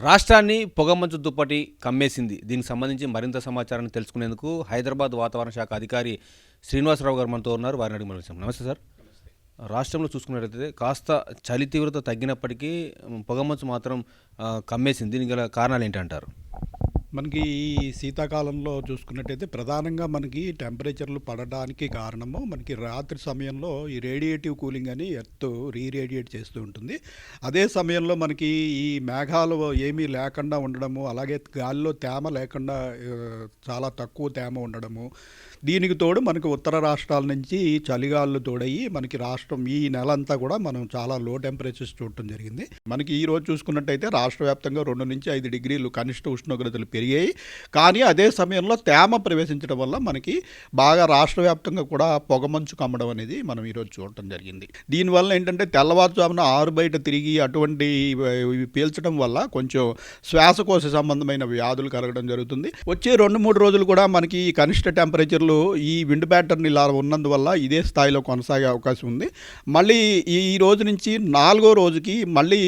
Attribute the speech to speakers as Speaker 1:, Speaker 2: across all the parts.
Speaker 1: రాష్ట్రాన్ని పొగమంచు దుప్పటి కమ్మేసింది. దీనికి సంబంధించి మరింత సమాచారాన్ని తెలుసుకునేందుకు హైదరాబాద్ వాతావరణ శాఖ అధికారి శ్రీనివాసరావు గారు మనతో ఉన్నారు. వారిని అడిగి మనం నమస్తే సార్. రాష్ట్రంలో చూసుకున్నట్లయితే కాస్త చలి తీవ్రత తగ్గినప్పటికీ పొగమంచు మాత్రం కమ్మేసింది. దీనికి గల కారణాలు ఏంటంటారు?
Speaker 2: మనకి ఈ శీతాకాలంలో చూసుకున్నట్టయితే ప్రధానంగా మనకి టెంపరేచర్లు పడడానికి కారణము మనకి రాత్రి సమయంలో ఈ రేడియేటివ్ కూలింగ్ అని ఎర్త్ రీరేడియేట్ చేస్తూ ఉంటుంది. అదే సమయంలో మనకి ఈ మేఘాలు ఏమీ లేకుండా ఉండడము, అలాగే గాలిలో తేమ లేకుండా చాలా తక్కువ తేమ ఉండడము, దీనికి తోడు మనకి ఉత్తర రాష్ట్రాల నుంచి చలిగాళ్ళు తోడయ్యి మనకి రాష్ట్రం ఈ నెలంతా కూడా మనం చాలా లో టెంపరేచర్స్ చూడటం జరిగింది. మనకి ఈ రోజు చూసుకున్నట్టయితే రాష్ట్ర వ్యాప్తంగా 2 నుంచి 5 డిగ్రీలు కనిష్ట ఉష్ణోగ్రతలు పెరిగాయి. కానీ అదే సమయంలో తేమ ప్రవేశించడం వల్ల మనకి బాగా రాష్ట్ర వ్యాప్తంగా కూడా పొగమంచు కమ్మడం అనేది మనం ఈరోజు చూడటం జరిగింది. దీనివల్ల ఏంటంటే తెల్లవారుజామున 6 బయట తిరిగి అటువంటి పీల్చడం వల్ల కొంచెం శ్వాసకోశ సంబంధమైన వ్యాధులు కలగడం జరుగుతుంది. వచ్చే 2-3 రోజులు కూడా మనకి ఈ కనిష్ట టెంపరేచర్లు ఈ విండ్ ప్యాటర్న్ ఇలా ఉన్నందువల్ల ఇదే స్థాయిలో కొనసాగే అవకాశం ఉంది. మళ్ళీ ఈ రోజు నుంచి 4వ రోజుకి మళ్ళీ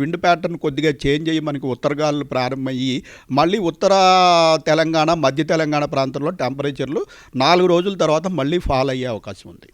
Speaker 2: విండ్ ప్యాటర్న్ కొద్దిగా చేంజ్ అయ్యి మనకి ఉత్తరగాలు ప్రారంభమయ్యి మళ్ళీ ఉత్తర తెలంగాణ, మధ్య తెలంగాణ ప్రాంతంలో టెంపరేచర్లు 4 రోజుల తర్వాత మళ్ళీ ఫాల్ అయ్యే అవకాశం ఉంది.